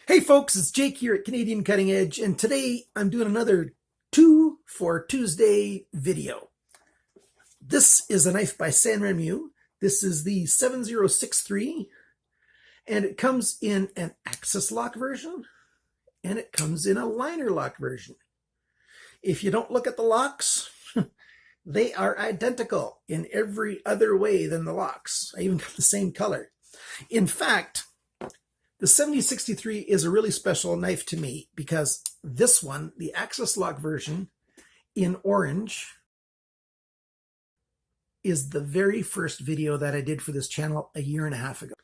Hey folks, it's Jake here at Canadian Cutting Edge, and today I'm doing another 2 for Tuesday video. This is a knife by Sanrenmu. This is the 7063, and it comes in an axis lock version, and it comes in a liner lock version. If you don't look at the locks, they are identical in every other way than the locks. I even got the same color. In fact, the 7063 is a really special knife to me because this one, the axis lock version in orange, is the very first video that I did for this channel a year and a half ago.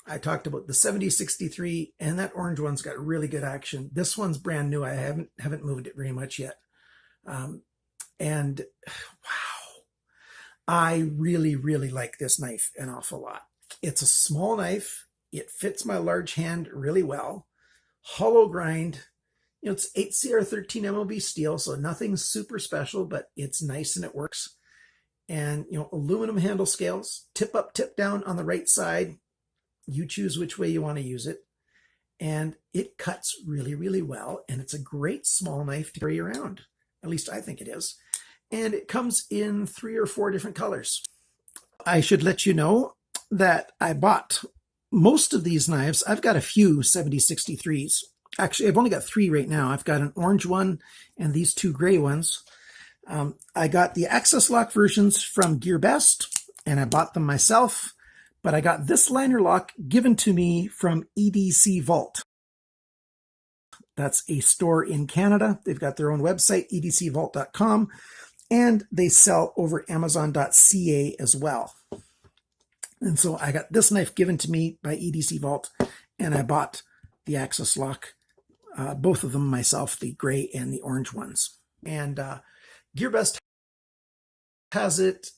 I talked about the 7063, and that orange one's got really good action. This one's brand new. I haven't moved it very much yet. And wow, I really, really like this knife an awful lot. It's a small knife. It fits my large hand really well. Hollow grind. It's 8CR13 MOB steel, so nothing super special, but it's nice and it works. And, aluminum handle scales, tip up, tip down on the right side. You choose which way you want to use it. And it cuts really, really well. And it's a great small knife to carry around. At least I think it is. And it comes in 3 or 4 different colors. I should let you know that I bought most of these knives. I've got a few 7063s. Actually, I've only got 3 right now. I've got an orange one and these 2 gray ones. I got the axis lock versions from GearBest, and I bought them myself, but I got this liner lock given to me from EDC Vault. That's a store in Canada. They've got their own website, edcvault.com, and they sell over amazon.ca as well. And so I got this knife given to me by EDC Vault, and I bought the axis lock, both of them myself, the gray and the orange ones. And GearBest has it,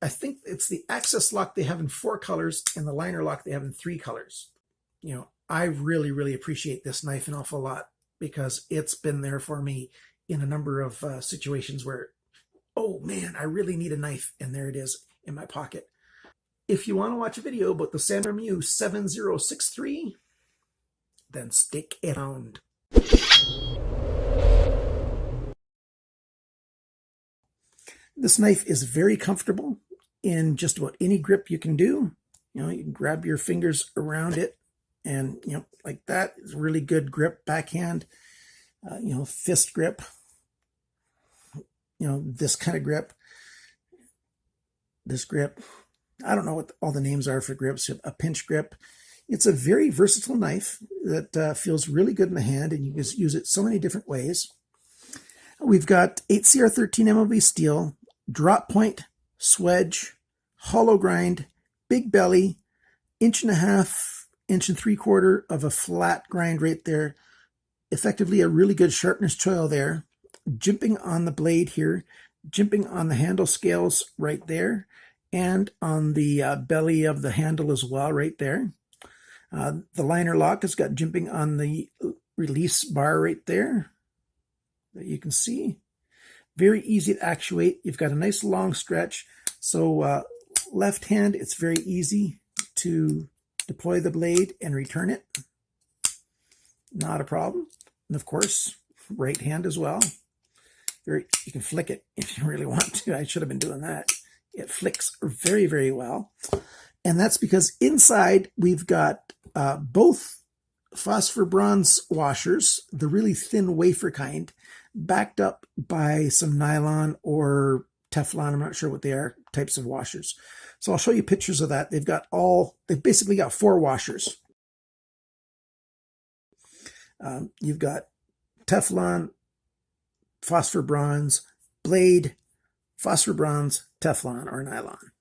I think it's the axis lock they have in 4 colors, and the liner lock they have in 3 colors. I really, really appreciate this knife an awful lot because it's been there for me in a number of situations where, oh man, I really need a knife, and there it is in my pocket. If you want to watch a video about the Sanrenmu 7063, then stick around. This knife is very comfortable in just about any grip you can do. You can grab your fingers around it and, like that is a really good grip, backhand, fist grip, this kind of grip, this grip. I don't know what all the names are for grips, a pinch grip. It's a very versatile knife that feels really good in the hand, and you can use it so many different ways. We've got 8CR13 MOB steel, drop point, swedge, hollow grind, big belly, 1.5 inches, 1.75 inches of a flat grind right there. Effectively a really good sharpness choil there. Jimping on the blade here, jimping on the handle scales right there, and on the belly of the handle as well right there. The liner lock has got jimping on the release bar right there that you can see. Very easy to actuate. You've got a nice long stretch. So left hand, it's very easy to deploy the blade and return it. Not a problem. And of course, right hand as well. You can flick it if you really want to. I should have been doing that. It flicks very, very well. And that's because inside we've got both phosphor bronze washers, the really thin wafer kind, backed up by some nylon or Teflon. I'm not sure what they are, types of washers. So I'll show you pictures of that. They've basically got 4 washers. You've got Teflon, phosphor bronze, blade, phosphor bronze, Teflon or nylon.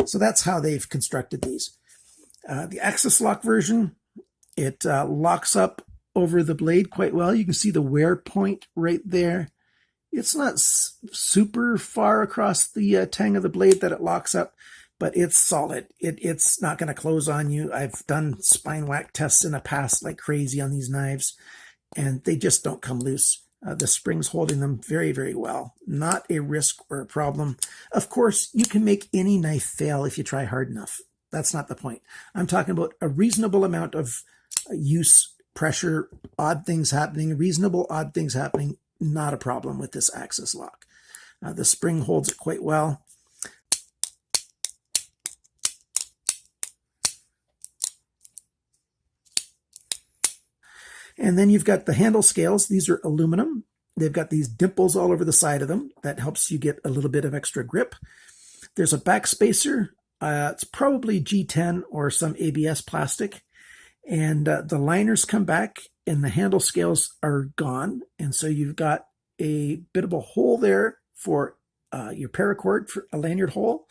So that's how they've constructed these. The axis lock version, it locks up over the blade quite well. You can see the wear point right there. It's not super far across the tang of the blade that it locks up, but it's solid. It's not going to close on you. I've done spine whack tests in the past like crazy on these knives, and they just don't come loose. The spring's holding them very, very well. Not a risk or a problem. Of course, you can make any knife fail if you try hard enough. That's not the point. I'm talking about a reasonable amount of use, pressure, odd things happening, reasonable odd things happening. Not a problem with this axis lock. The spring holds it quite well. And then you've got the handle scales. These are aluminum. They've got these dimples all over the side of them. That helps you get a little bit of extra grip. There's a back spacer. It's probably G10 or some ABS plastic. And the liners come back and the handle scales are gone. And so you've got a bit of a hole there for your paracord, for a lanyard hole.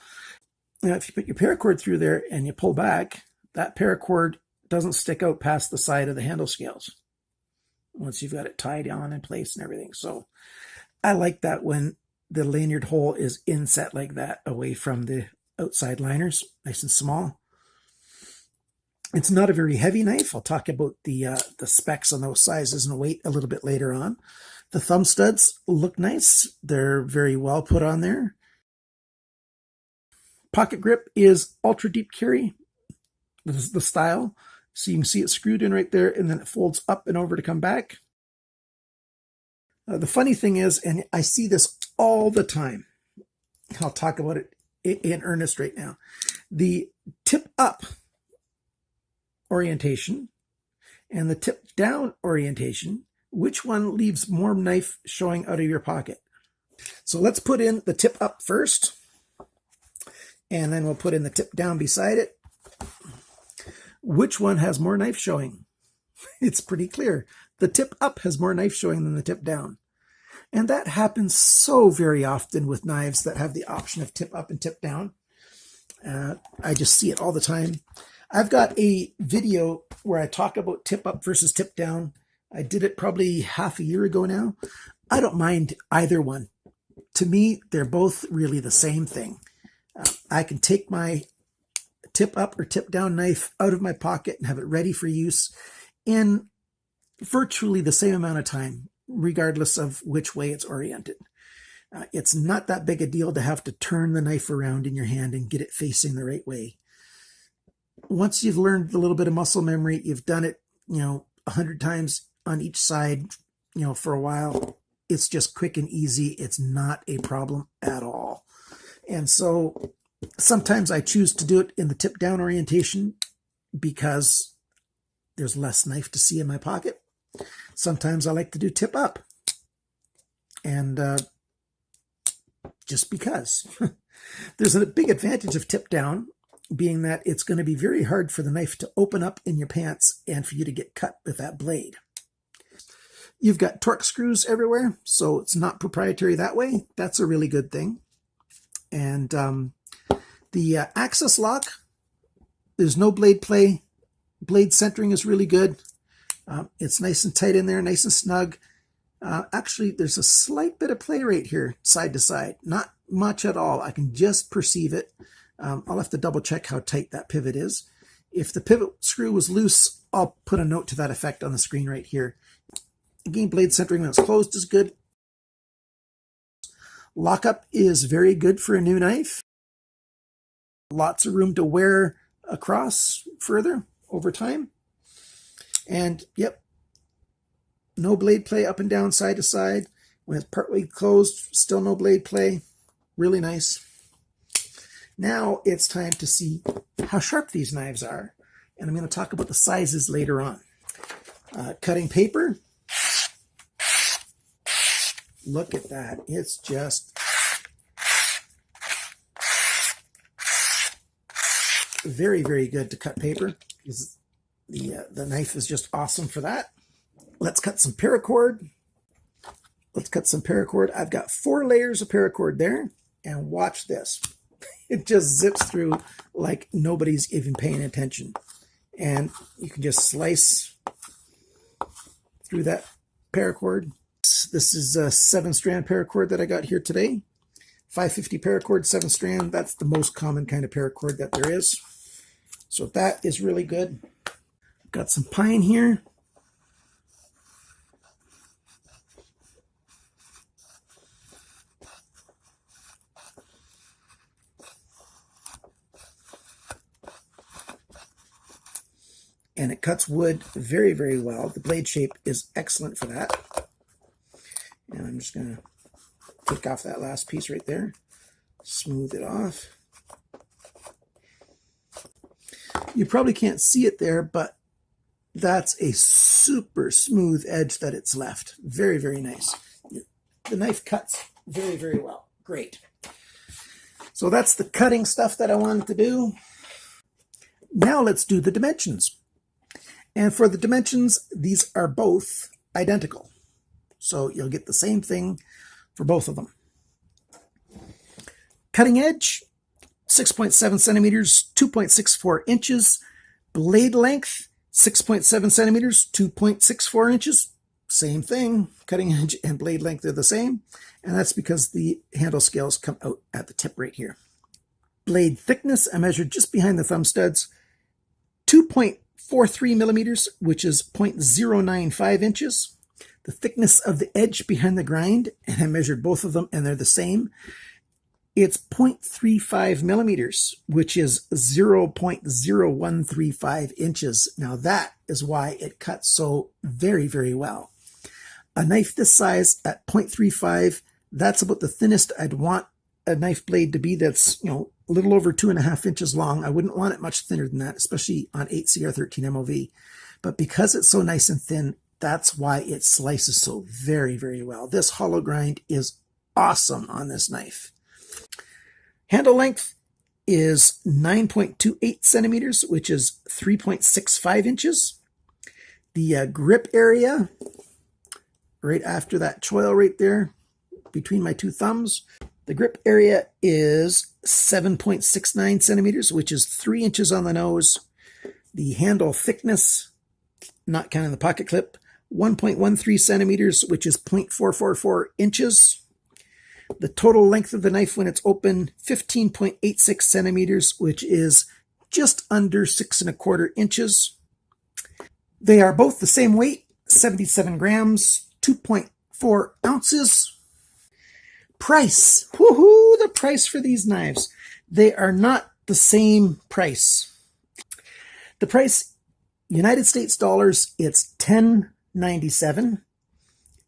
Now, if you put your paracord through there and you pull back, that paracord doesn't stick out past the side of the handle scales once you've got it tied on in place and everything. So I like that when the lanyard hole is inset like that, away from the outside liners, nice and small. It's not a very heavy knife. I'll talk about the specs on those sizes and weight a little bit later on. The thumb studs look nice. They're very well put on there. Pocket grip is ultra deep carry. This is the style. So you can see it screwed in right there, and then it folds up and over to come back. The funny thing is, and I see this all the time, I'll talk about it in earnest right now. The tip up orientation and the tip down orientation, which one leaves more knife showing out of your pocket? So let's put in the tip up first, and then we'll put in the tip down beside it. Which one has more knife showing? It's pretty clear. The tip up has more knife showing than the tip down. And that happens so very often with knives that have the option of tip up and tip down. I just see it all the time. I've got a video where I talk about tip up versus tip down. I did it probably half a year ago now. I don't mind either one. To me, they're both really the same thing. I can take my tip up or tip down knife out of my pocket and have it ready for use in virtually the same amount of time, regardless of which way it's oriented. It's not that big a deal to have to turn the knife around in your hand and get it facing the right way. Once you've learned a little bit of muscle memory, you've done it, 100 times on each side, for a while, it's just quick and easy. It's not a problem at all. And so sometimes I choose to do it in the tip down orientation because there's less knife to see in my pocket. Sometimes I like to do tip up, and just because. There's a big advantage of tip down, being that it's going to be very hard for the knife to open up in your pants and for you to get cut with that blade. You've got Torx screws everywhere, so it's not proprietary that way. That's a really good thing. And the axis lock, there's no blade play. Blade centering is really good. It's nice and tight in there, nice and snug. Actually, there's a slight bit of play right here, side to side. Not much at all. I can just perceive it. I'll have to double check how tight that pivot is. If the pivot screw was loose, I'll put a note to that effect on the screen right here. Again, blade centering when it's closed is good. Lockup is very good for a new knife. Lots of room to wear across further over time. And yep, no blade play up and down, side to side. When it's partway closed, still no blade play. Really nice. Now it's time to see how sharp these knives are. And I'm going to talk about the sizes later on. Cutting paper. Look at that. It's just very, very good to cut paper. The knife is just awesome for that. Let's cut some paracord. I've got 4 layers of paracord there. And watch this. It just zips through like nobody's even paying attention. And you can just slice through that paracord. This is a 7-strand paracord that I got here today. 550 paracord, 7-strand. That's the most common kind of paracord that there is. So that is really good. Got some pine here. and it cuts wood very, very well. The blade shape is excellent for that. And I'm just going to take off that last piece right there, smooth it off. You probably can't see it there, but that's a super smooth edge that it's left. Very, very nice. The knife cuts very, very well. Great. So that's the cutting stuff that I wanted to do. Now let's do the dimensions. And for the dimensions, these are both identical. So you'll get the same thing for both of them. Cutting edge, 6.7 centimeters, 2.64 inches. Blade length, 6.7 centimeters, 2.64 inches. Same thing. Cutting edge and blade length are the same. And that's because the handle scales come out at the tip right here. Blade thickness, I measured just behind the thumb studs, 2.43 millimeters, which is 0.095 inches. The thickness of the edge behind the grind, and I measured both of them and they're the same. It's 0.35 millimeters, which is 0.0135 inches. Now that is why it cuts so very, very well. A knife this size at 0.35, that's about the thinnest I'd want a knife blade to be. That's, a little over 2.5 inches long. I wouldn't want it much thinner than that, especially on 8CR13 MOV. But because it's so nice and thin, that's why it slices so very, very well. This hollow grind is awesome on this knife. Handle length is 9.28 centimeters, which is 3.65 inches. The grip area, right after that choil right there, between my two thumbs, the grip area is 7.69 centimeters, which is 3 inches on the nose. The handle thickness, not counting the pocket clip, 1.13 centimeters, which is 0.444 inches. The total length of the knife when it's open, 15.86 centimeters, which is just under 6.25 inches. They are both the same weight, 77 grams, 2.4 ounces. Price. Woohoo! The price for these knives. They are not the same price. The price, United States dollars, it's $10.97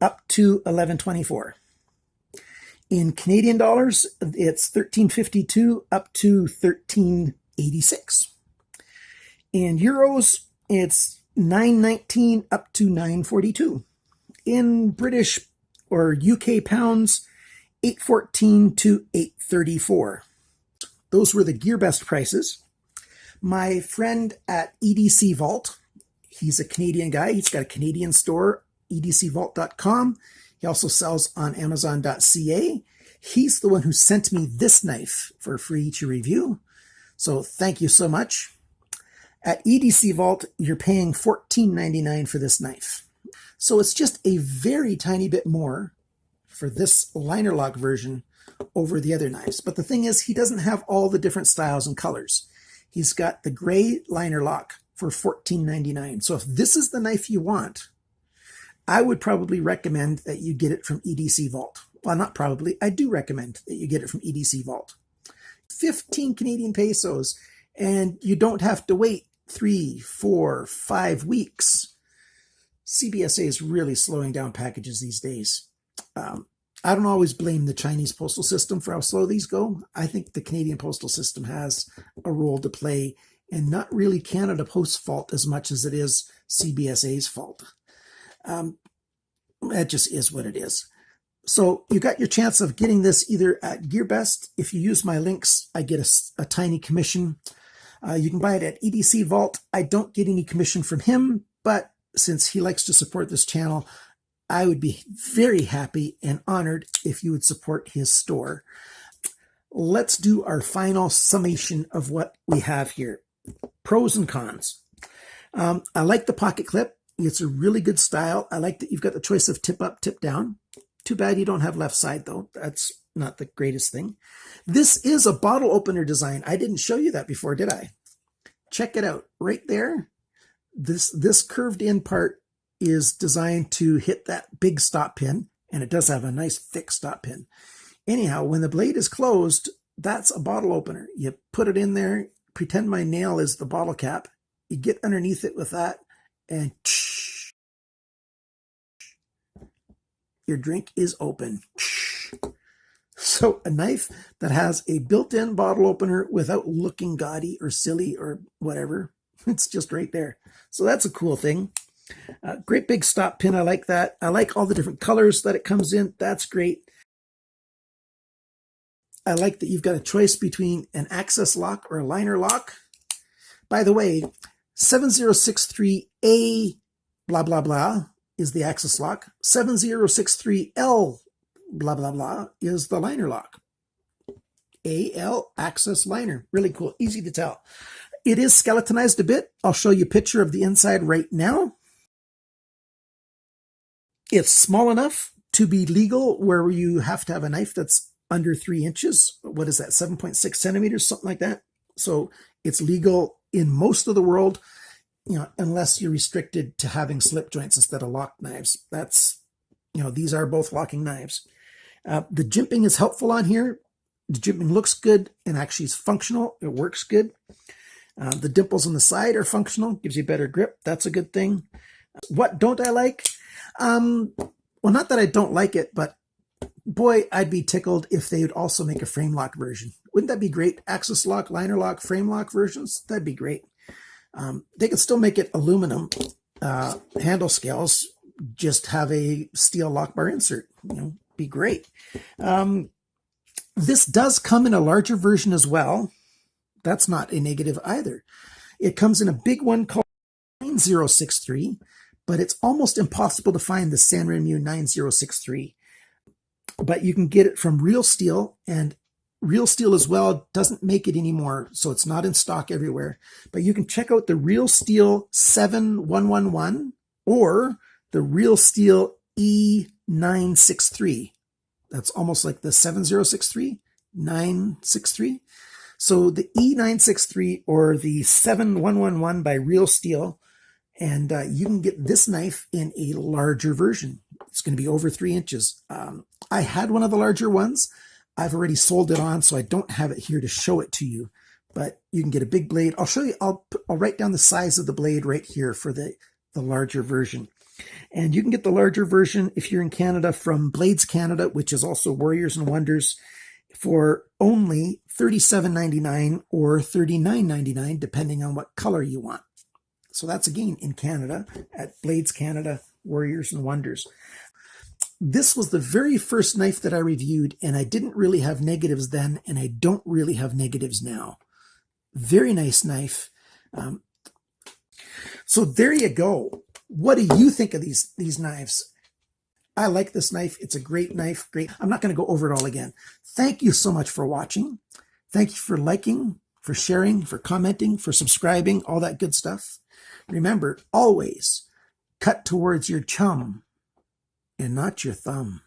up to $11.24. In Canadian dollars, it's $13.52 up to $13.86. In euros, it's $9.19 up to $9.42. In British or UK pounds, $8.14 to $8.34. Those were the GearBest prices. My friend at EDC Vault, he's a Canadian guy. He's got a Canadian store, edcvault.com. He also sells on amazon.ca. He's the one who sent me this knife for free to review. So thank you so much. At EDC Vault, you're paying $14.99 for this knife. So it's just a very tiny bit more for this liner lock version over the other knives. But the thing is, he doesn't have all the different styles and colors. He's got the gray liner lock for $14.99. So if this is the knife you want, I would probably recommend that you get it from EDC Vault. Well, not probably. I do recommend that you get it from EDC Vault. 15 Canadian pesos, and you don't have to wait 3, 4, 5 weeks. CBSA is really slowing down packages these days. I don't always blame the Chinese postal system for how slow these go. I think the Canadian postal system has a role to play, and not really Canada Post's fault as much as it is CBSA's fault. That just is what it is. So you got your chance of getting this either at GearBest. If you use my links, I get a tiny commission. You can buy it at EDC Vault. I don't get any commission from him, but since he likes to support this channel, I would be very happy and honored if you would support his store. Let's do our final summation of what we have here. Pros and cons. I like the pocket clip. It's a really good style. I like that you've got the choice of tip up, tip down. Too bad you don't have left side though. That's not the greatest thing. This is a bottle opener design. I didn't show you that before, did I? Check it out right there. This curved in part is designed to hit that big stop pin, and it does have a nice thick stop pin. Anyhow, when the blade is closed, that's a bottle opener. You put it in there, pretend my nail is the bottle cap, You get underneath it with that, and your drink is open. So a knife that has a built-in bottle opener without looking gaudy or silly or whatever. It's just right there. So that's a cool thing. Great big stop pin. I like that. I like all the different colors that it comes in. That's great. I like that you've got a choice between an access lock or a liner lock. By the way, 7063A blah, blah, blah is the access lock. 7063L blah, blah, blah is the liner lock. AL access liner. Really cool. Easy to tell. It is skeletonized a bit. I'll show you a picture of the inside right now. It's small enough to be legal where you have to have a knife that's under 3 inches. What is that? 7.6 centimeters, something like that. So it's legal in most of the world, unless you're restricted to having slip joints instead of locked knives. That's, these are both locking knives. The jimping is helpful on here. The jimping looks good and actually is functional. It works good. The dimples on the side are functional, gives you better grip. That's a good thing. What don't I like? Well, not that I don't like it, but boy, I'd be tickled if they would also make a frame lock version. Wouldn't that be great? Access lock, liner lock, frame lock versions. That'd be great. They could still make it aluminum handle scales, just have a steel lock bar insert. Be great. This does come in a larger version as well. That's not a negative either. It comes in a big one called 9063, but it's almost impossible to find the Sanrenmu 9063. But you can get it from Real Steel, and Real Steel as well doesn't make it anymore, so it's not in stock everywhere. But you can check out the Real Steel 7111 or the Real Steel E963. That's almost like the 7063, 963. So the E963 or the 7111 by Real Steel, and you can get this knife in a larger version. It's going to be over 3 inches. I had one of the larger ones. I've already sold it on, so I don't have it here to show it to you. But you can get a big blade. I'll show you. I'll write down the size of the blade right here for the larger version. And you can get the larger version if you're in Canada from Blades Canada, which is also Warriors and Wonders, for only $37.99 or $39.99, depending on what color you want. So that's again in Canada at Blades Canada, Warriors and Wonders. This was the very first knife that I reviewed, and I didn't really have negatives then, and I don't really have negatives now. Very nice knife. So there you go. What do you think of these knives? I like this knife. It's a great knife. Great. I'm not going to go over it all again. Thank you so much for watching. Thank you for liking, for sharing, for commenting, for subscribing, all that good stuff. Remember, always cut towards your chum and not your thumb.